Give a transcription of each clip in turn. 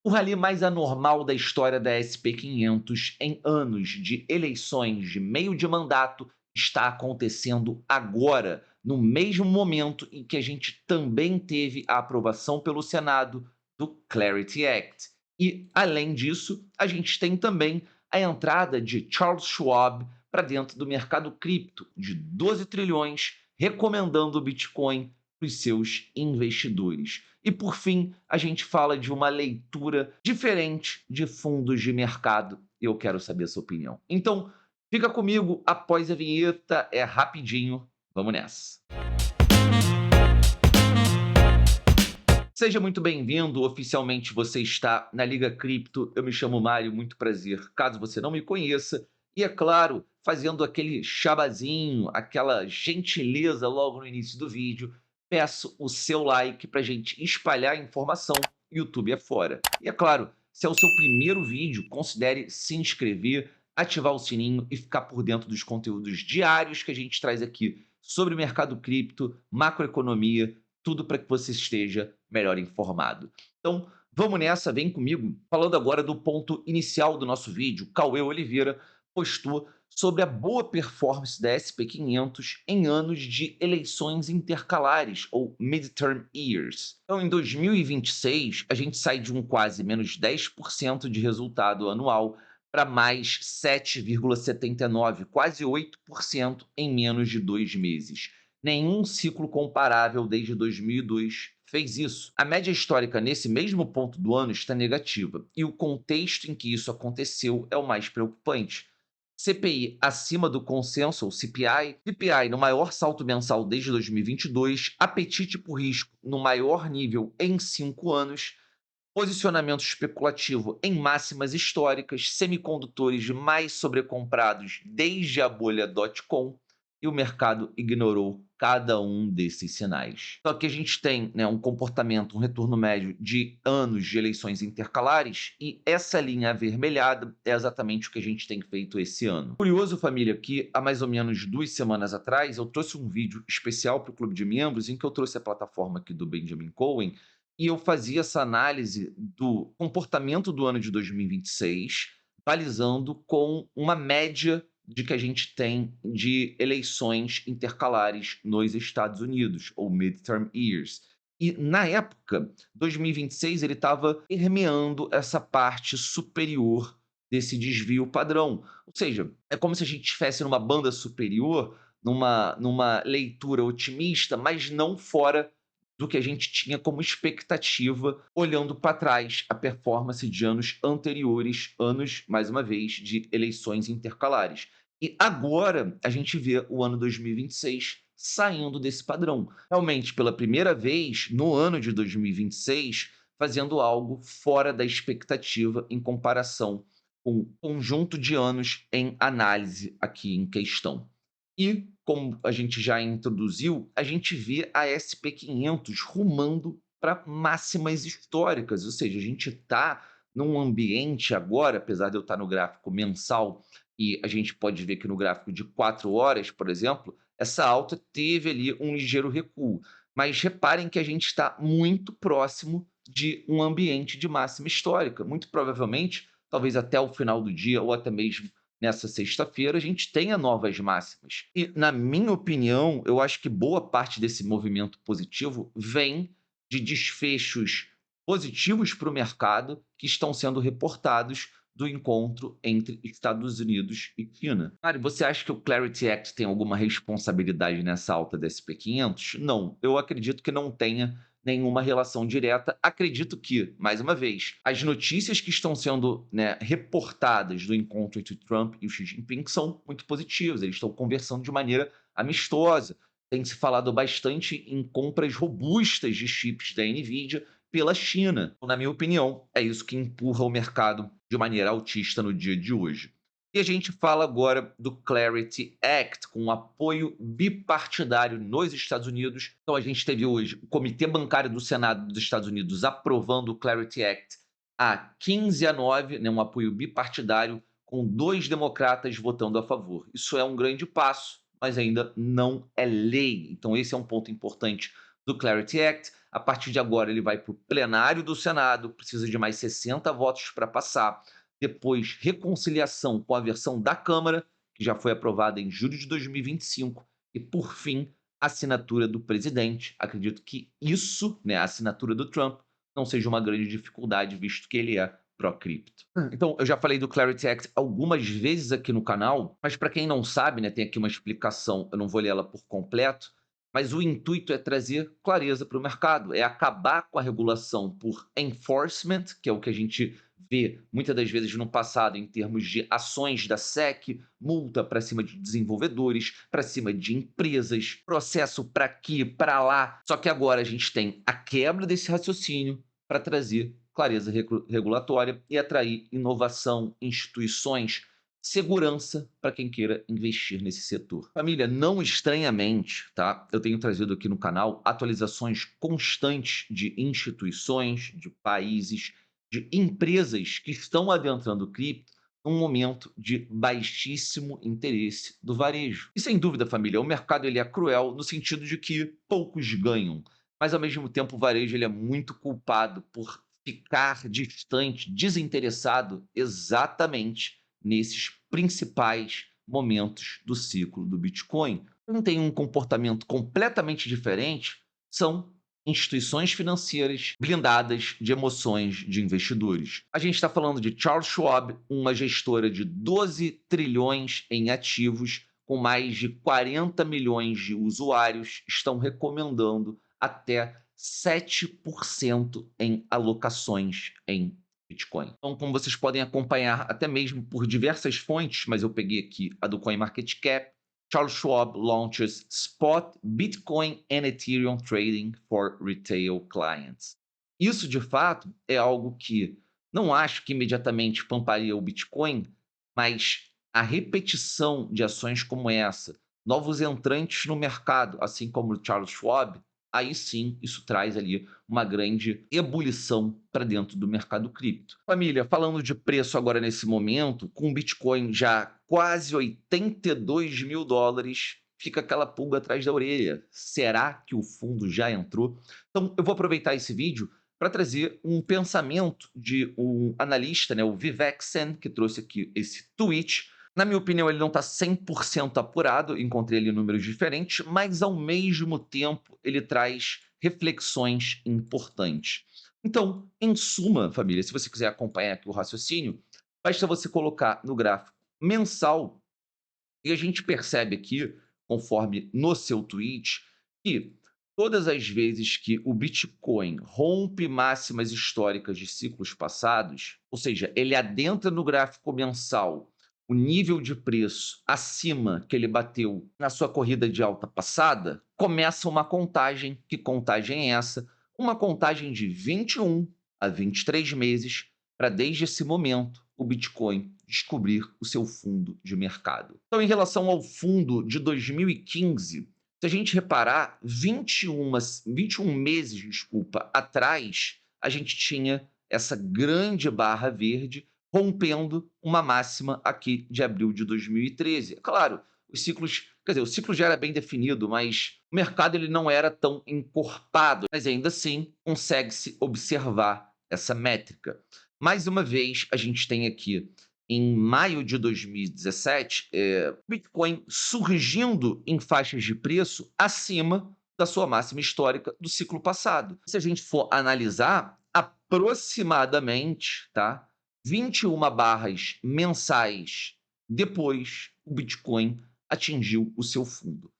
O rally mais anormal da história da SP500 em anos de eleições de meio de mandato está acontecendo agora, no mesmo momento em que a gente também teve a aprovação pelo Senado do Clarity Act. E, além disso, a gente tem também a entrada de Charles Schwab para dentro do mercado cripto de 12 trilhões, recomendando o Bitcoin para os seus investidores. E por fim, a gente fala de uma leitura diferente de fundos de mercado. Eu quero saber a sua opinião. Então, fica comigo após a vinheta, é rapidinho. Vamos nessa. Seja muito bem-vindo. Oficialmente você está na Liga Cripto. Eu me chamo Mário, muito prazer. Caso você não me conheça, e é claro, fazendo aquele chabazinho, aquela gentileza logo no início do vídeo, peço o seu like para a gente espalhar a informação. YouTube é fora. E é claro, se é o seu primeiro vídeo, considere se inscrever, ativar o sininho e ficar por dentro dos conteúdos diários que a gente traz aqui sobre o mercado cripto, macroeconomia, tudo para que você esteja melhor informado. Então, vamos nessa, vem comigo. Falando agora do ponto inicial do nosso vídeo, Cauê Oliveira postou sobre a boa performance da SP500 em anos de eleições intercalares, ou midterm years. Então, em 2026, a gente sai de um quase menos 10% de resultado anual para mais 7,79, quase 8% em menos de 2 meses. Nenhum ciclo comparável desde 2002 fez isso. A média histórica nesse mesmo ponto do ano está negativa, e o contexto em que isso aconteceu é o mais preocupante. CPI acima do consenso, ou CPI no maior salto mensal desde 2022, apetite por risco no maior nível em 5 anos, posicionamento especulativo em máximas históricas, semicondutores mais sobrecomprados desde a bolha dot-com, e o mercado ignorou cada um desses sinais. Só que a gente tem, né, um comportamento, um retorno médio de anos de eleições intercalares, e essa linha avermelhada é exatamente o que a gente tem feito esse ano. Curioso, família, que há mais ou menos 2 semanas atrás eu trouxe um vídeo especial para o Clube de Membros em que eu trouxe a plataforma aqui do Benjamin Cohen, e eu fazia essa análise do comportamento do ano de 2026, balizando com uma média de que a gente tem de eleições intercalares nos Estados Unidos, ou midterm years. E, na época, 2026 ele estava permeando essa parte superior desse desvio padrão. Ou seja, é como se a gente estivesse numa banda superior, numa leitura otimista, mas não fora do que a gente tinha como expectativa, olhando para trás a performance de anos anteriores, anos, mais uma vez, de eleições intercalares. E agora a gente vê o ano 2026 saindo desse padrão. Realmente, pela primeira vez no ano de 2026, fazendo algo fora da expectativa em comparação com o conjunto de anos em análise aqui em questão. E, como a gente já introduziu, a gente vê a SP500 rumando para máximas históricas, ou seja, a gente está num ambiente agora, apesar de eu estar no gráfico mensal, e a gente pode ver que no gráfico de 4 horas, por exemplo, essa alta teve ali um ligeiro recuo. Mas reparem que a gente está muito próximo de um ambiente de máxima histórica. Muito provavelmente, talvez até o final do dia, ou até mesmo nessa sexta-feira, a gente tenha novas máximas. E, na minha opinião, eu acho que boa parte desse movimento positivo vem de desfechos positivos para o mercado que estão sendo reportados do encontro entre Estados Unidos e China. Mário, você acha que o Clarity Act tem alguma responsabilidade nessa alta da SP500? Não, eu acredito que não tenha nenhuma relação direta. Acredito que, mais uma vez, as notícias que estão sendo, né, reportadas do encontro entre Trump e o Xi Jinping são muito positivas. Eles estão conversando de maneira amistosa. Tem se falado bastante em compras robustas de chips da Nvidia pela China. Na minha opinião, é isso que empurra o mercado de maneira altista no dia de hoje. E a gente fala agora do Clarity Act, com apoio bipartidário nos Estados Unidos. Então, a gente teve hoje o Comitê Bancário do Senado dos Estados Unidos aprovando o Clarity Act a 15-9, né, um apoio bipartidário, com 2 democratas votando a favor. Isso é um grande passo, mas ainda não é lei. Então, esse é um ponto importante do Clarity Act. A partir de agora, ele vai para o plenário do Senado, precisa de mais 60 votos para passar. Depois, reconciliação com a versão da Câmara, que já foi aprovada em julho de 2025. E, por fim, assinatura do presidente. Acredito que isso, né, a assinatura do Trump, não seja uma grande dificuldade, visto que ele é pró-cripto. Então, eu já falei do Clarity Act algumas vezes aqui no canal, mas para quem não sabe, né, tem aqui uma explicação, eu não vou ler ela por completo, mas o intuito é trazer clareza para o mercado, é acabar com a regulação por enforcement, que é o que a gente vê muitas das vezes no passado em termos de ações da SEC, multa para cima de desenvolvedores, para cima de empresas, processo para aqui, para lá. Só que agora a gente tem a quebra desse raciocínio para trazer clareza regulatória e atrair inovação, instituições, segurança para quem queira investir nesse setor. Família, não estranhamente, tá? Eu tenho trazido aqui no canal atualizações constantes de instituições, de países, de empresas que estão adentrando cripto num momento de baixíssimo interesse do varejo. E sem dúvida, família, o mercado ele é cruel no sentido de que poucos ganham, mas ao mesmo tempo o varejo ele é muito culpado por ficar distante, desinteressado exatamente nesses principais momentos do ciclo do Bitcoin. Quem tem um comportamento completamente diferente são instituições financeiras blindadas de emoções de investidores. A gente está falando de Charles Schwab, uma gestora de 12 trilhões em ativos, com mais de 40 milhões de usuários, estão recomendando até 7% em alocações em Bitcoin. Então, como vocês podem acompanhar, até mesmo por diversas fontes, mas eu peguei aqui a do CoinMarketCap, Charles Schwab launches Spot Bitcoin and Ethereum Trading for Retail Clients. Isso, de fato, é algo que não acho que imediatamente pamparia o Bitcoin, mas a repetição de ações como essa, novos entrantes no mercado, assim como o Charles Schwab, aí sim isso traz ali uma grande ebulição para dentro do mercado cripto. Família, falando de preço agora nesse momento, com o Bitcoin já quase 82 mil dólares, fica aquela pulga atrás da orelha. Será que o fundo já entrou? Então, eu vou aproveitar esse vídeo para trazer um pensamento de um analista, né, o Vivek Sen, que trouxe aqui esse tweet. Na minha opinião, ele não está 100% apurado, encontrei ali números diferentes, mas ao mesmo tempo ele traz reflexões importantes. Então, em suma, família, se você quiser acompanhar aqui o raciocínio, basta você colocar no gráfico mensal e a gente percebe aqui, conforme no seu tweet, que todas as vezes que o Bitcoin rompe máximas históricas de ciclos passados, ou seja, ele adentra no gráfico mensal o nível de preço acima que ele bateu na sua corrida de alta passada, começa uma contagem. Que contagem é essa? Uma contagem de 21 a 23 meses para, desde esse momento, o Bitcoin descobrir o seu fundo de mercado. Então, em relação ao fundo de 2015, se a gente reparar, 21 meses, desculpa, atrás, a gente tinha essa grande barra verde rompendo uma máxima aqui de abril de 2013. Claro, os ciclos, quer dizer, o ciclo já era bem definido, mas o mercado ele não era tão encorpado, mas ainda assim consegue-se observar essa métrica. Mais uma vez, a gente tem aqui, em maio de 2017, Bitcoin surgindo em faixas de preço acima da sua máxima histórica do ciclo passado. Se a gente for analisar, aproximadamente, tá, 21 barras mensais depois, o Bitcoin atingiu o seu fundo.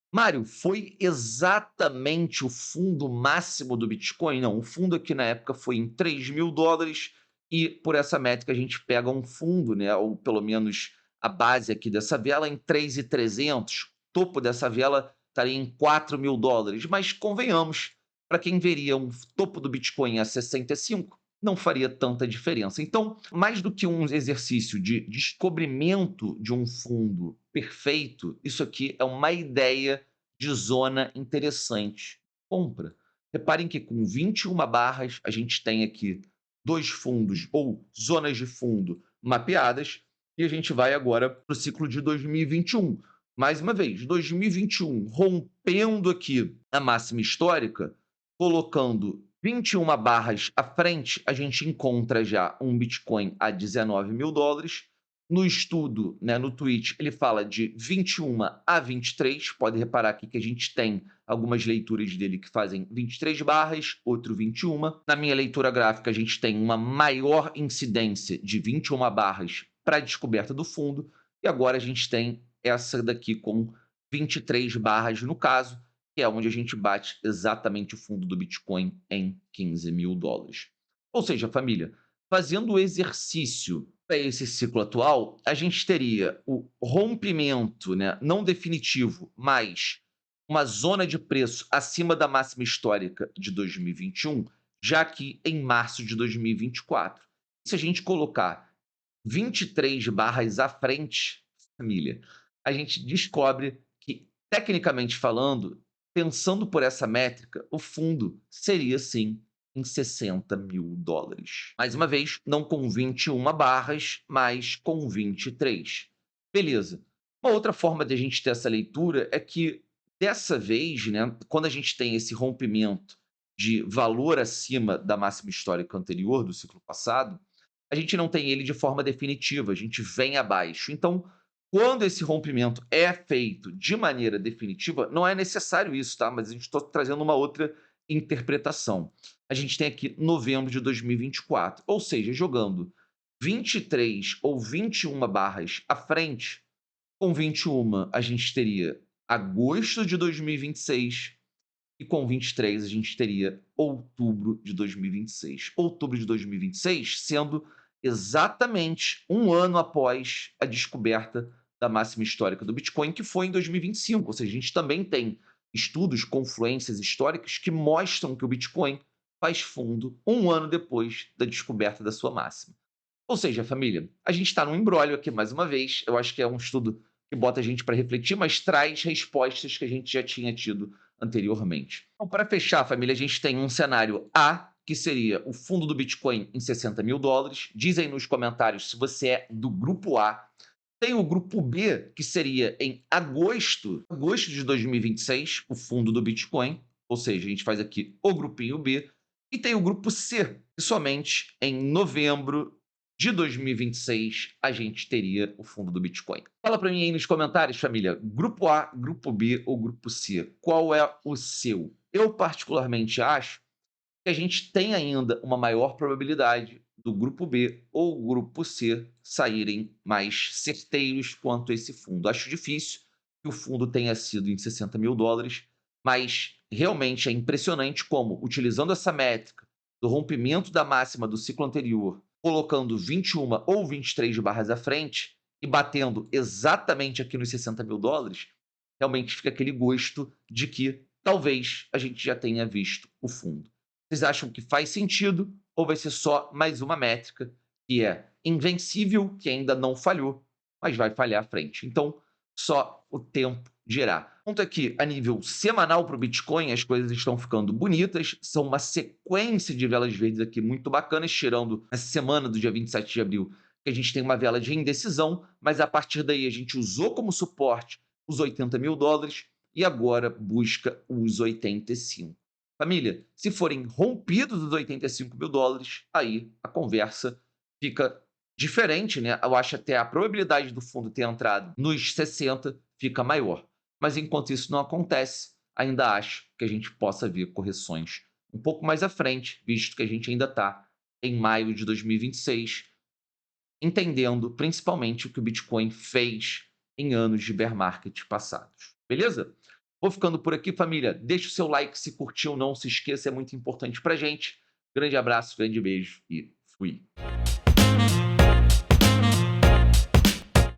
Mário, foi exatamente o fundo máximo do Bitcoin? Não, o fundo aqui na época foi em 3 mil dólares e por essa métrica a gente pega um fundo, né, ou pelo menos a base aqui dessa vela em 3.300. O topo dessa vela estaria em 4 mil dólares, mas convenhamos, para quem veria um topo do Bitcoin a 65, não faria tanta diferença. Então, mais do que um exercício de descobrimento de um fundo perfeito, isso aqui é uma ideia de zona interessante. Compra. Reparem que com 21 barras, a gente tem aqui dois fundos ou zonas de fundo mapeadas e a gente vai agora para o ciclo de 2021. Mais uma vez, 2021 rompendo aqui a máxima histórica, Colocando 21 barras à frente, a gente encontra já um Bitcoin a US$ 19.000. No estudo, né, no tweet, ele fala de 21 a 23. Pode reparar aqui que a gente tem algumas leituras dele que fazem 23 barras, outro 21. Na minha leitura gráfica, a gente tem uma maior incidência de 21 barras para a descoberta do fundo. E agora a gente tem essa daqui com 23 barras no caso, que é onde a gente bate exatamente o fundo do Bitcoin em US$ 15.000. Ou seja, família, fazendo o exercício para esse ciclo atual, a gente teria o rompimento, né, não definitivo, mas uma zona de preço acima da máxima histórica de 2021, já aqui em março de 2024. Se a gente colocar 23 barras à frente, família, a gente descobre que, tecnicamente falando, pensando por essa métrica, o fundo seria sim em US$ 60.000. Mais uma vez, não com 21 barras, mas com 23. Beleza. Uma outra forma de a gente ter essa leitura é que, dessa vez, né, quando a gente tem esse rompimento de valor acima da máxima histórica anterior do ciclo passado, a gente não tem ele de forma definitiva, a gente vem abaixo. Então, quando esse rompimento é feito de maneira definitiva, não é necessário isso, tá? Mas a gente está trazendo uma outra interpretação. A gente tem aqui novembro de 2024, ou seja, jogando 23 ou 21 barras à frente, com 21 a gente teria agosto de 2026 e com 23 a gente teria outubro de 2026. Outubro de 2026 sendo exatamente um ano após a descoberta da máxima histórica do Bitcoin, que foi em 2025. Ou seja, a gente também tem estudos, confluências históricas que mostram que o Bitcoin faz fundo um ano depois da descoberta da sua máxima. Ou seja, família, a gente está num imbróglio aqui mais uma vez. Eu acho que é um estudo que bota a gente para refletir, mas traz respostas que a gente já tinha tido anteriormente. Então, para fechar, família, a gente tem um cenário A, que seria o fundo do Bitcoin em US$ 60.000. Diz aí nos comentários se você é do grupo A. Tem o grupo B, que seria em agosto de 2026, o fundo do Bitcoin. Ou seja, a gente faz aqui o grupinho B. E tem o grupo C, que somente em novembro de 2026 a gente teria o fundo do Bitcoin. Fala para mim aí nos comentários, família, grupo A, grupo B ou grupo C, qual é o seu? Eu particularmente acho que a gente tem ainda uma maior probabilidade do grupo B ou grupo C saírem mais certeiros quanto a esse fundo. Acho difícil que o fundo tenha sido em US$ 60.000, mas realmente é impressionante como, utilizando essa métrica do rompimento da máxima do ciclo anterior, colocando 21 ou 23 barras à frente e batendo exatamente aqui nos US$ 60.000, realmente fica aquele gosto de que talvez a gente já tenha visto o fundo. Vocês acham que faz sentido ou vai ser só mais uma métrica que é invencível, que ainda não falhou, mas vai falhar à frente? Então, só o tempo dirá. Ponto aqui, a nível semanal para o Bitcoin, as coisas estão ficando bonitas. São uma sequência de velas verdes aqui muito bacanas, tirando essa semana do dia 27 de abril, que a gente tem uma vela de indecisão, mas a partir daí a gente usou como suporte os US$ 80.000 e agora busca os 85. Família, se forem rompidos os US$ 85.000, aí a conversa fica diferente, né? Eu acho até a probabilidade do fundo ter entrado nos 60 fica maior. Mas enquanto isso não acontece, ainda acho que a gente possa ver correções um pouco mais à frente, visto que a gente ainda está em maio de 2026, entendendo principalmente o que o Bitcoin fez em anos de bear market passados. Beleza? Vou ficando por aqui, família. Deixa o seu like se curtiu, não se esqueça, é muito importante pra gente. Grande abraço, grande beijo e fui.